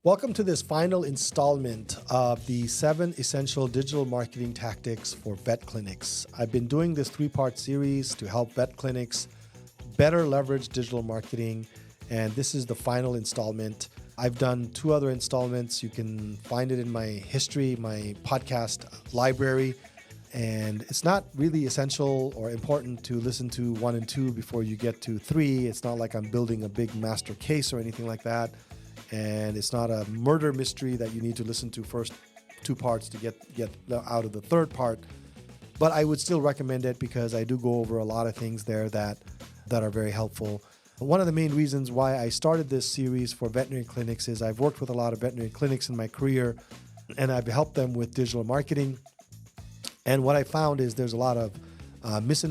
Welcome to this final installment of the 7 essential digital marketing tactics for vet clinics. I've been doing this 3-part series to help vet clinics better leverage digital marketing, and this is the final installment. I've done 2 other installments. You can find it in my history, my podcast library, and it's not really essential or important to listen to 1 and 2 before you get to 3. It's not like I'm building a big master case or anything like that. And it's not a murder mystery that you need to listen to first 2 parts to get out of the 3rd part. But I would still recommend it because I do go over a lot of things there that are very helpful. One of the main reasons why I started this series for veterinary clinics is I've worked with a lot of veterinary clinics in my career, and I've helped them with digital marketing. And what I found is there's a lot of there's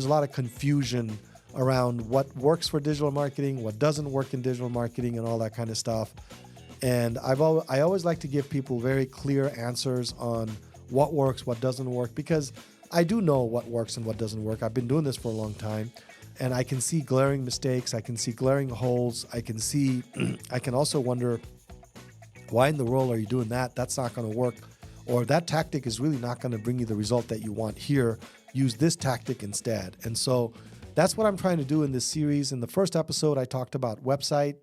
a lot of confusion around what works for digital marketing, what doesn't work in digital marketing, and all that kind of stuff. And I always like to give people very clear answers on what works, what doesn't work, because I do know what works and what doesn't work. I've been doing this for a long time, and I can see glaring mistakes. I can see glaring holes. I can also wonder, why in the world are you doing that? That's not going to work. Or that tactic is really not going to bring you the result that you want here. Use this tactic instead. And so that's what I'm trying to do in this series. In the first episode, I talked about website,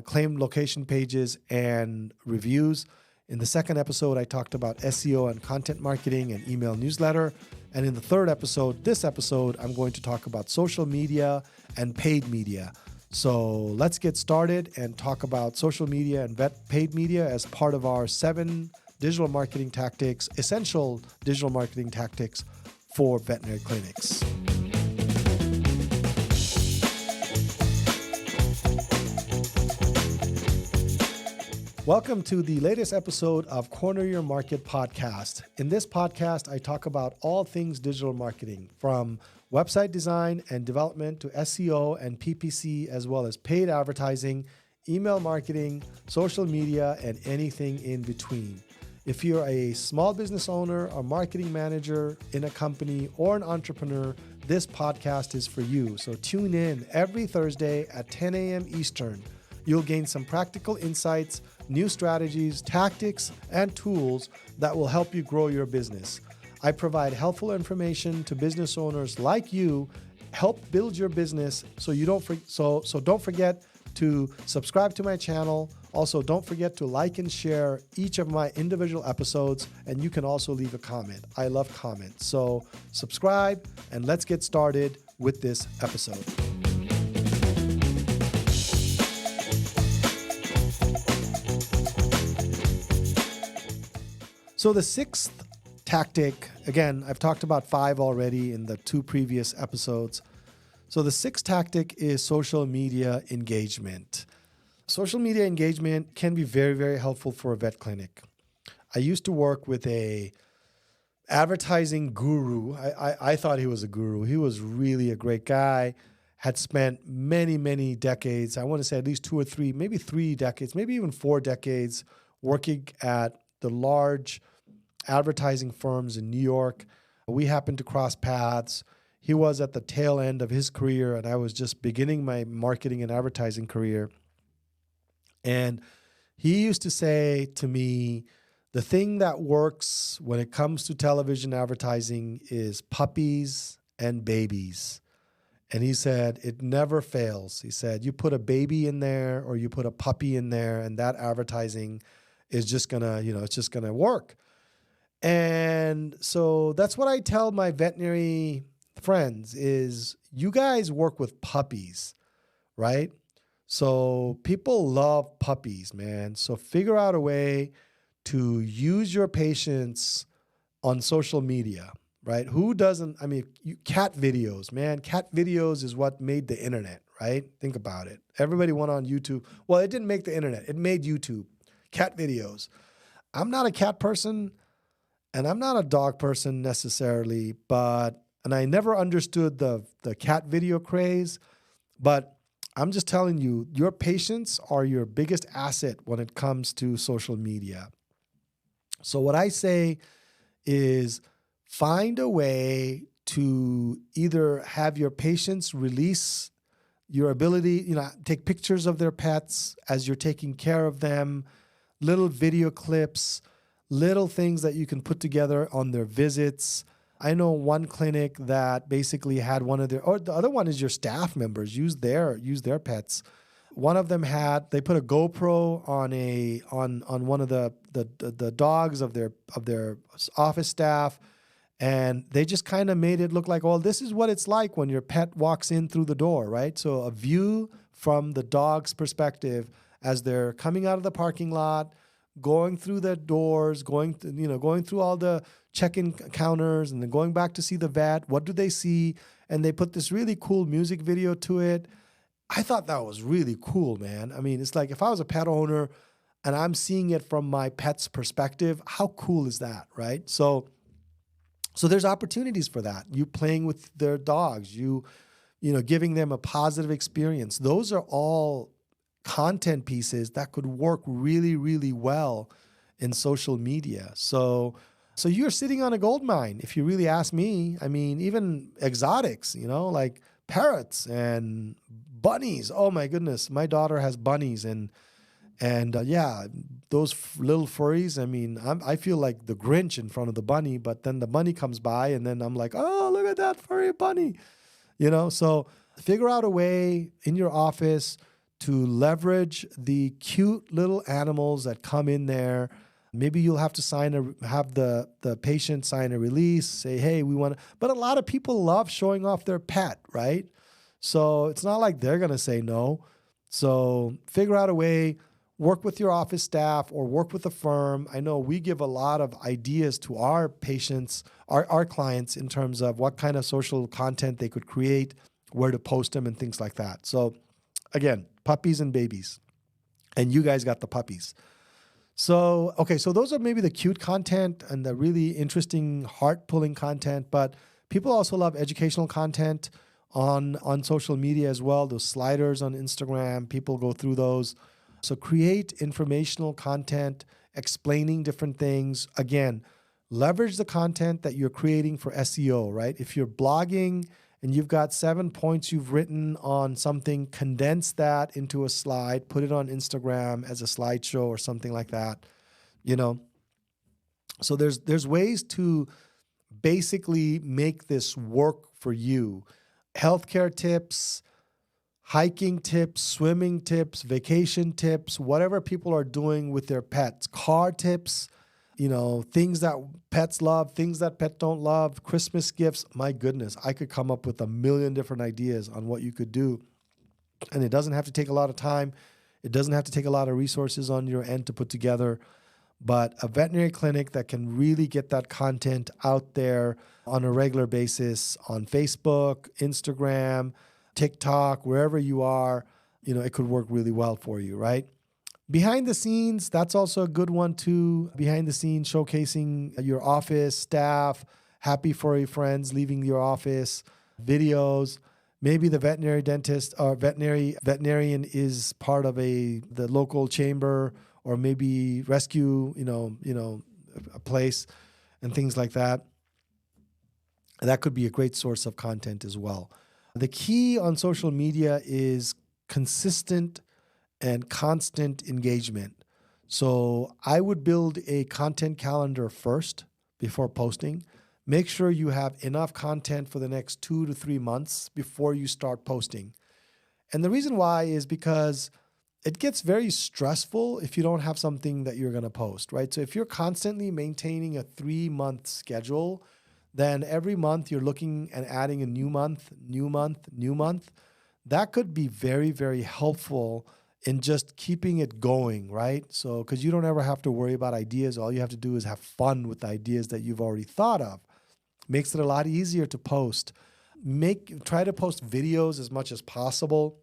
claimed location pages, and reviews. In the second episode, I talked about SEO and content marketing and email newsletter. And in the third episode, this episode, I'm going to talk about social media and paid media. So let's get started and talk about social media and paid media as part of our 7 digital marketing tactics, essential digital marketing tactics for veterinary clinics. Welcome to the latest episode of Corner Your Market podcast. In this podcast, I talk about all things digital marketing, from website design and development to SEO and PPC, as well as paid advertising, email marketing, social media, and anything in between. If you're a small business owner, a marketing manager in a company, or an entrepreneur, this podcast is for you. So tune in every Thursday at 10 a.m. Eastern. You'll gain some practical insights, new strategies, tactics, and tools that will help you grow your business. I provide helpful information to business owners like you, help build your business so don't forget to subscribe to my channel. Also, don't forget to like and share each of my individual episodes, and you can also leave a comment. I love comments. So subscribe, and let's get started with this episode. So the 6th tactic, again, I've talked about 5 already in the 2 previous episodes. So the 6th tactic is social media engagement. Social media engagement can be very, very helpful for a vet clinic. I used to work with a advertising guru. I thought he was a guru. He was really a great guy, had spent many, many decades, I want to say at least 2 or 3, maybe 3 decades, maybe even 4 decades, working at the large advertising firms in New York. We happened to cross paths. He was at the tail end of his career, and I was just beginning my marketing and advertising career. And he used to say to me, the thing that works when it comes to television advertising is puppies and babies. And he said, it never fails. He said, you put a baby in there or you put a puppy in there, and that advertising is just gonna, it's just gonna work. And so that's what I tell my veterinary friends is, you guys work with puppies, right? So people love puppies, man. So figure out a way to use your patients on social media, right? Who doesn't? I mean, cat videos, man. Cat videos is what made the internet, right? Think about it. Everybody went on YouTube. Well, it didn't make the internet. It made YouTube. Cat videos. I'm not a cat person, and I'm not a dog person necessarily, and I never understood the cat video craze, but I'm just telling you, your patients are your biggest asset when it comes to social media. So what I say is, find a way to either have your patients release your ability, take pictures of their pets as you're taking care of them, little video clips, little things that you can put together on their visits. I know one clinic that basically had one of their, or the other one is your staff members use their pets. One of them they put a GoPro on one of the dogs of their office staff, and they just kind of made it look like, oh, this is what it's like when your pet walks in through the door, right? So a view from the dog's perspective as they're coming out of the parking lot, going through the doors, going through all the check-in counters, and then going back to see the vet. What do they see? And they put this really cool music video to it. I thought that was really cool, man. I mean, it's like if I was a pet owner and I'm seeing it from my pet's perspective, how cool is that, right? So there's opportunities for that. You playing with their dogs, giving them a positive experience. Those are all content pieces that could work really, really well in social media. So you're sitting on a gold mine, if you really ask me. I mean, even exotics, like parrots and bunnies. Oh my goodness, my daughter has bunnies, and yeah, those little furries. I mean, I feel like the Grinch in front of the bunny, but then the bunny comes by, and then I'm like, oh, look at that furry bunny. So figure out a way in your office to leverage the cute little animals that come in there. Maybe you'll have to have the patient sign a release, say, hey, we want to, but a lot of people love showing off their pet, right? So it's not like they're going to say no. So figure out a way, work with your office staff or work with a firm. I know we give a lot of ideas to our patients, our clients, in terms of what kind of social content they could create, where to post them, and things like that. So again, puppies and babies. And you guys got the puppies. So, okay, so those are maybe the cute content and the really interesting, heart-pulling content. But people also love educational content on social media as well. Those sliders on Instagram, people go through those. So create informational content, explaining different things. Again, leverage the content that you're creating for SEO, right? If you're blogging and you've got 7 points you've written on something, condense that into a slide, put it on Instagram as a slideshow or something like that, So there's ways to basically make this work for you. Healthcare tips, hiking tips, swimming tips, vacation tips, whatever people are doing with their pets, car tips, things that pets love, things that pets don't love, Christmas gifts. My goodness, I could come up with a million different ideas on what you could do. And it doesn't have to take a lot of time. It doesn't have to take a lot of resources on your end to put together. But a veterinary clinic that can really get that content out there on a regular basis on Facebook, Instagram, TikTok, wherever you are, it could work really well for you, right? Behind the scenes, that's also a good one too. Behind the scenes, showcasing your office staff, happy furry friends leaving your office, videos. Maybe the veterinary dentist or veterinarian is part of the local chamber, or maybe rescue, a place and things like that. That could be a great source of content as well. The key on social media is consistent and constant engagement. So I would build a content calendar first before posting. Make sure you have enough content for the next 2 to 3 months before you start posting. And the reason why is because it gets very stressful if you don't have something that you're going to post, right? So if you're constantly maintaining a 3-month schedule, then every month you're looking and adding a new month. That could be very, very helpful in just keeping it going, right? So, because you don't ever have to worry about ideas. All you have to do is have fun with the ideas that you've already thought of. Makes it a lot easier to post. Try to post videos as much as possible.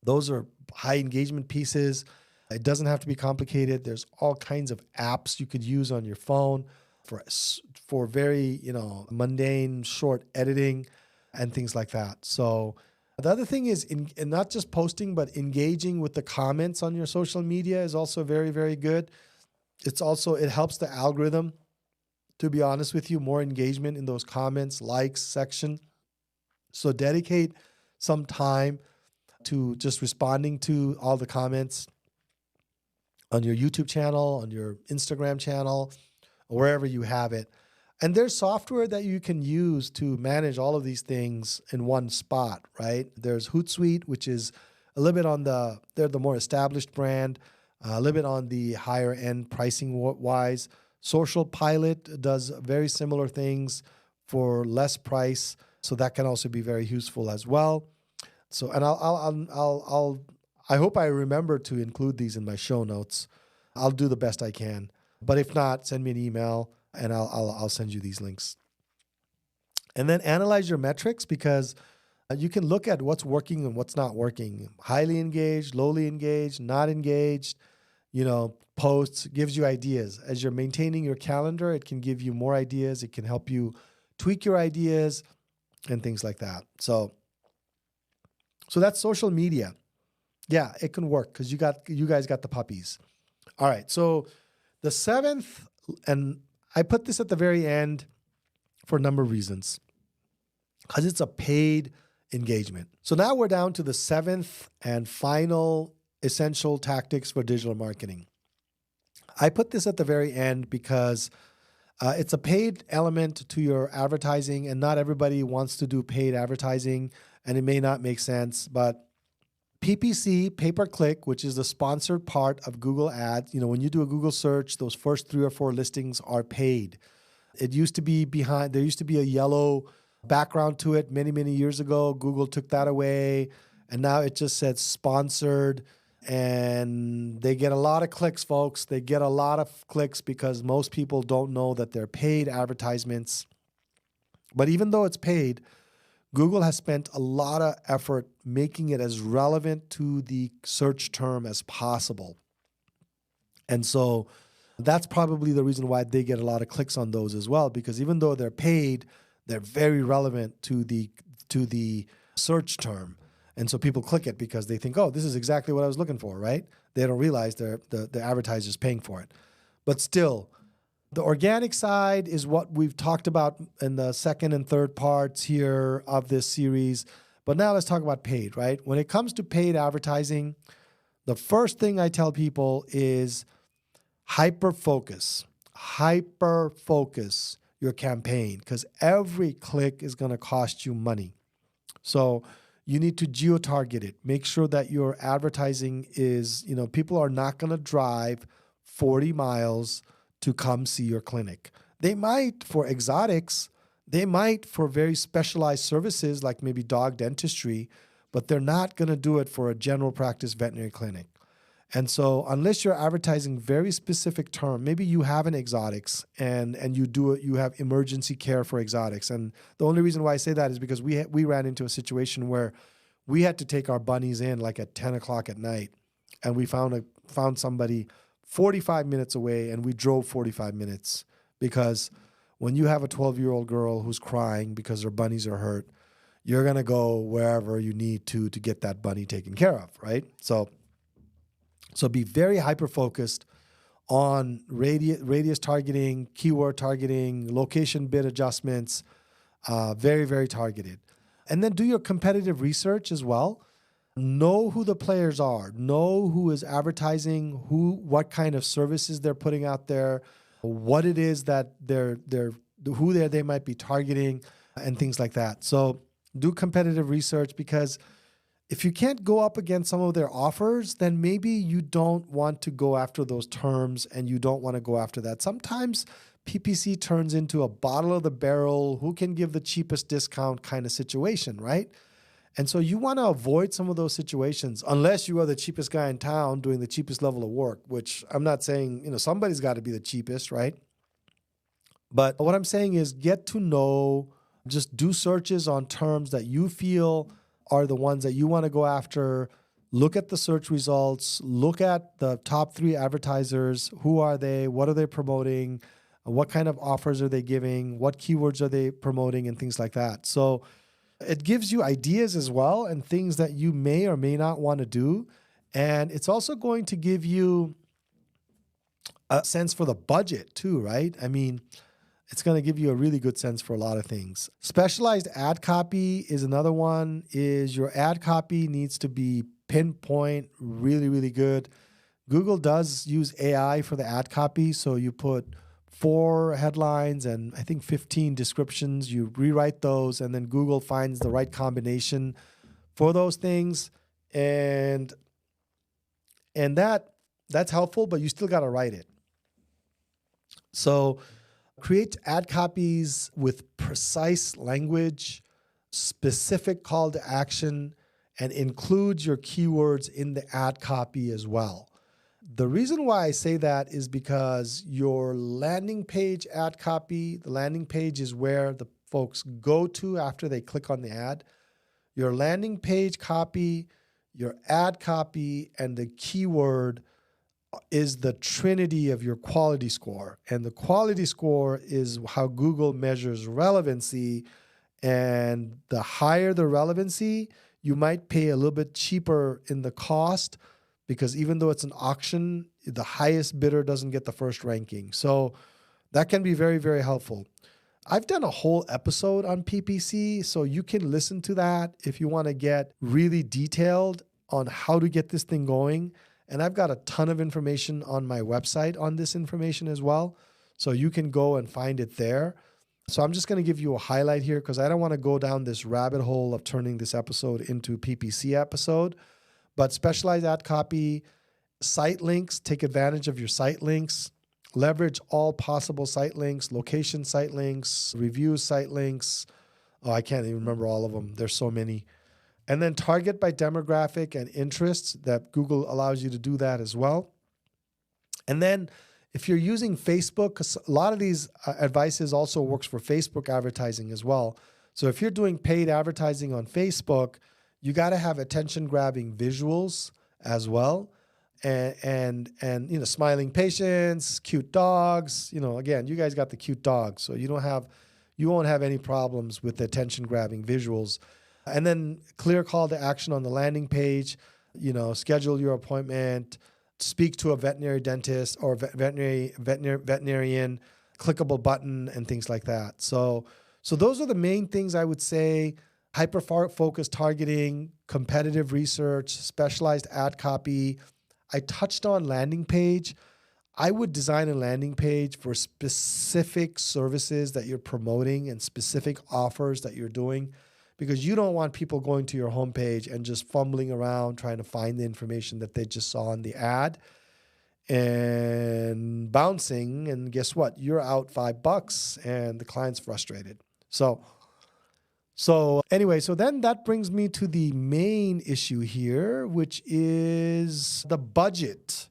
Those are high engagement pieces. It doesn't have to be complicated. There's all kinds of apps you could use on your phone for very, mundane, short editing and things like that. So the other thing is in not just posting, but engaging with the comments on your social media is also very, very good. It helps the algorithm, to be honest with you, more engagement in those comments, likes section. So dedicate some time to just responding to all the comments on your YouTube channel, on your Instagram channel, or wherever you have it. And there's software that you can use to manage all of these things in one spot, right? There's Hootsuite, which is a little bit on they're the more established brand, a little bit on the higher end pricing wise. Social Pilot does very similar things for less price, so that can also be very useful as well. So, and I hope I remember to include these in my show notes. I'll do the best I can, but if not, send me an email and I'll send you these links. And then analyze your metrics, because you can look at what's working and what's not working. Highly engaged, lowly engaged, not engaged, posts, gives you ideas. As you're maintaining your calendar, it can give you more ideas. It can help you tweak your ideas and things like that. So that's social media. Yeah, it can work because you guys got the puppies. All right. So the seventh, and I put this at the very end for a number of reasons, because it's a paid engagement. So now we're down to the seventh and final essential tactics for digital marketing. I put this at the very end because it's a paid element to your advertising, and not everybody wants to do paid advertising, and it may not make sense, but PPC, pay-per-click, which is the sponsored part of Google Ads. When you do a Google search, those first 3 or 4 listings are paid. It used to be there used to be a yellow background to it many, many years ago. Google took that away, and now it just says sponsored, and they get a lot of clicks, folks. They get a lot of clicks because most people don't know that they're paid advertisements. But even though it's paid, Google has spent a lot of effort making it as relevant to the search term as possible. And so that's probably the reason why they get a lot of clicks on those as well, because even though they're paid, they're very relevant to the search term. And so people click it because they think, oh, this is exactly what I was looking for, right? They don't realize the advertiser's paying for it. But still, the organic side is what we've talked about in the second and third parts here of this series. But now let's talk about paid, right? When it comes to paid advertising, the first thing I tell people is hyper-focus your campaign, because every click is going to cost you money. So you need to geo-target it. Make sure that your advertising is, people are not going to drive 40 miles to come see your clinic. They might for exotics, they might for very specialized services like maybe dog dentistry, but they're not going to do it for a general practice veterinary clinic. And so unless you're advertising very specific term, maybe you have an exotics and you have emergency care for exotics. And the only reason why I say that is because we ran into a situation where we had to take our bunnies in like at 10 o'clock at night, and we found somebody 45 minutes away, and we drove 45 minutes, because when you have a 12-year-old girl who's crying because her bunnies are hurt, you're going to go wherever you need to get that bunny taken care of, right? So be very hyper-focused on radius targeting, keyword targeting, location bid adjustments, very, very targeted. And then do your competitive research as well. Know who the players are. Know who is advertising, what kind of services they're putting out there, what it is that they might be targeting, and things like that. So do competitive research, because if you can't go up against some of their offers, then maybe you don't want to go after those terms, and you don't want to go after that. Sometimes PPC turns into a bottle of the barrel, who can give the cheapest discount kind of situation, right? And so you want to avoid some of those situations, unless you are the cheapest guy in town doing the cheapest level of work, which I'm not saying, somebody's got to be the cheapest, right? But what I'm saying is get to know, just do searches on terms that you feel are the ones that you want to go after. Look at the search results, look at the top 3 advertisers. Who are they? What are they promoting? What kind of offers are they giving? What keywords are they promoting, and things like that. So it gives you ideas as well, and things that you may or may not want to do. And it's also going to give you a sense for the budget too, right? I mean, It's going to give you a really good sense for a lot of things. Specialized ad copy is another one. Is your ad copy needs to be pinpoint, really, really good. Google does use AI for the ad copy. So you put 4 headlines and I think 15 descriptions. You rewrite those, and then Google finds the right combination for those things. And that's helpful, but you still got to write it. So create ad copies with precise language, specific call to action, and include your keywords in the ad copy as well. The reason why I say that is because your landing page ad copy, the landing page is where the folks go to after they click on the ad. Your landing page copy, your ad copy, and the keyword is the trinity of your quality score. And the quality score is how Google measures relevancy. And the higher the relevancy, you might pay a little bit cheaper in the cost, because even though it's an auction, the highest bidder doesn't get the first ranking. So that can be very, very helpful. I've done a whole episode on PPC, so you can listen to that if you want to get really detailed on how to get this thing going. And I've got a ton of information on my website on this information as well. So you can go and find it there. So I'm just going to give you a highlight here because I don't want to go down this rabbit hole of turning this episode into a PPC episode. But specialized ad copy, site links, take advantage of your site links, leverage all possible site links, location site links, reviews site links. Oh, I can't even remember all of them. There's so many. And then target by demographic and interests, that Google allows you to do that as well. And then if you're using Facebook, 'cause a lot of these advices also works for Facebook advertising as well. So if you're doing paid advertising on Facebook, you got to have attention-grabbing visuals as well. And you know, smiling patients, cute dogs. You know, again, you guys got the cute dogs, so you won't have any problems with the attention-grabbing visuals. And then clear call to action on the landing page. You know, schedule your appointment, speak to a veterinary dentist or veterinarian, clickable button, and things like that. So those are the main things I would say: hyper-focused targeting, competitive research, specialized ad copy. I touched on landing page. I would design a landing page for specific services that you're promoting and specific offers that you're doing, because you don't want people going to your homepage and just fumbling around trying to find the information that they just saw in the ad and bouncing. And guess what? You're out $5 and the client's frustrated. So anyway, so then that brings me to the main issue here, which is the budget.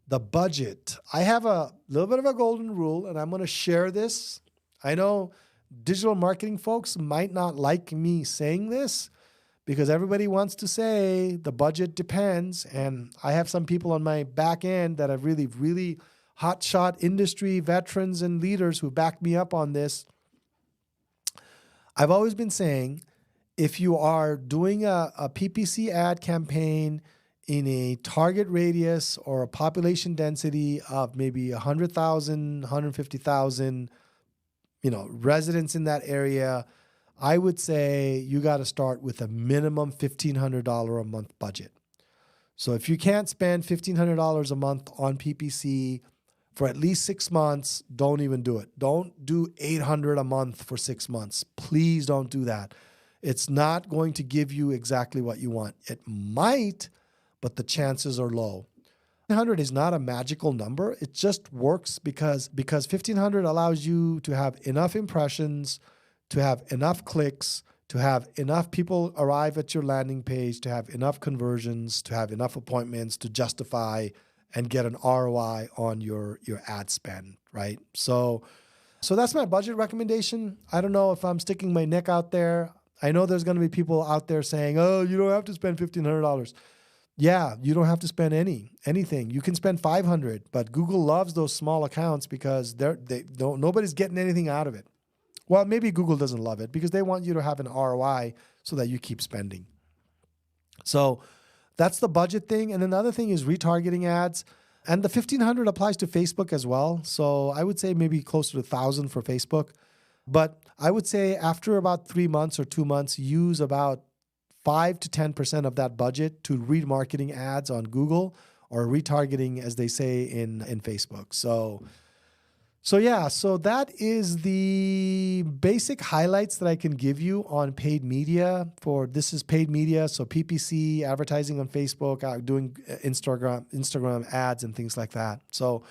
The budget. I have a little bit of a golden rule, and I'm going to share this. I know digital marketing folks might not like me saying this because everybody wants to say the budget depends. And I have some people on my back end that are really, really hotshot industry veterans and leaders who back me up on this. I've always been saying, if you are doing a PPC ad campaign in a target radius or a population density of maybe 100,000, 150,000, residents in that area, I would say you got to start with a minimum $1,500 a month budget. So if you can't spend $1,500 a month on PPC for at least 6 months, don't even do it. Don't do $800 a month for 6 months. Please don't do that. It's not going to give you exactly what you want. It might, but the chances are low. 1,500 is not a magical number. It just works because 1,500 allows you to have enough impressions, to have enough clicks, to have enough people arrive at your landing page, to have enough conversions, to have enough appointments to justify and get an ROI on your ad spend, right? So that's my budget recommendation. I don't know if I'm sticking my neck out there. I know there's going to be people out there saying, "Oh, you don't have to spend $1,500. Yeah, you don't have to spend anything. You can spend $500, but Google loves those small accounts because nobody's getting anything out of it. Well, maybe Google doesn't love it because they want you to have an ROI so that you keep spending. So that's the budget thing. And then the other thing is retargeting ads. And the 1,500 applies to Facebook as well. So I would say maybe closer to 1,000 for Facebook. But I would say after about 3 months or 2 months, use about 5 to 10% of that budget to remarketing ads on Google or retargeting, as they say in Facebook. So that is the basic highlights that I can give you on paid media. This is paid media, so PPC, advertising on Facebook, doing Instagram ads and things like that. So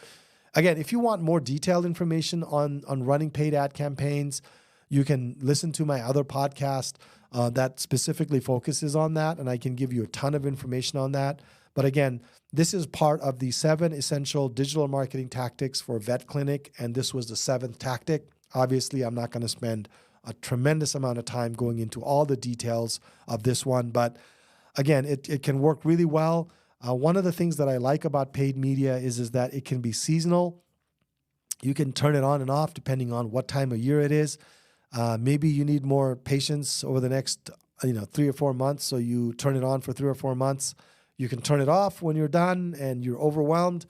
again, if you want more detailed information on running paid ad campaigns, you can listen to my other podcast that specifically focuses on that, and I can give you a ton of information on that. But again, this is part of the 7 essential digital marketing tactics for vet clinic, and this was the 7th tactic. Obviously, I'm not going to spend a tremendous amount of time going into all the details of this one, but again, it can work really well. One of the things that I like about paid media is that it can be seasonal. You can turn it on and off depending on what time of year it is. Maybe you need more patience over the next 3 or 4 months, so you turn it on for 3 or 4 months. You can turn it off when you're done and you're overwhelmed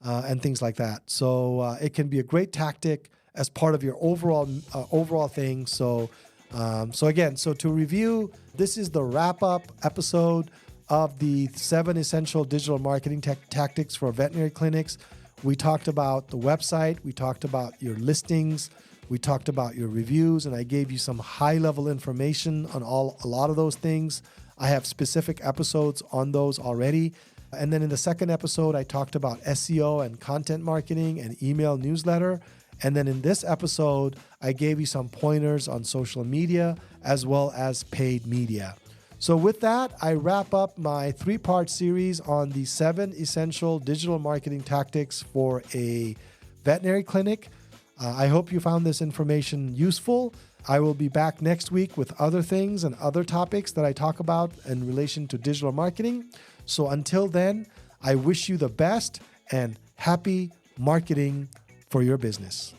and things like that. So it can be a great tactic as part of your overall thing. So to review, this is the wrap-up episode of the 7 essential digital marketing tactics for veterinary clinics. We talked about the website. We talked about your listings. We talked about your reviews, and I gave you some high-level information on a lot of those things. I have specific episodes on those already. And then in the second episode, I talked about SEO and content marketing and email newsletter. And then in this episode, I gave you some pointers on social media as well as paid media. So with that, I wrap up my 3-part series on the 7 essential digital marketing tactics for a veterinary clinic. I hope you found this information useful. I will be back next week with other things and other topics that I talk about in relation to digital marketing. So until then, I wish you the best and happy marketing for your business.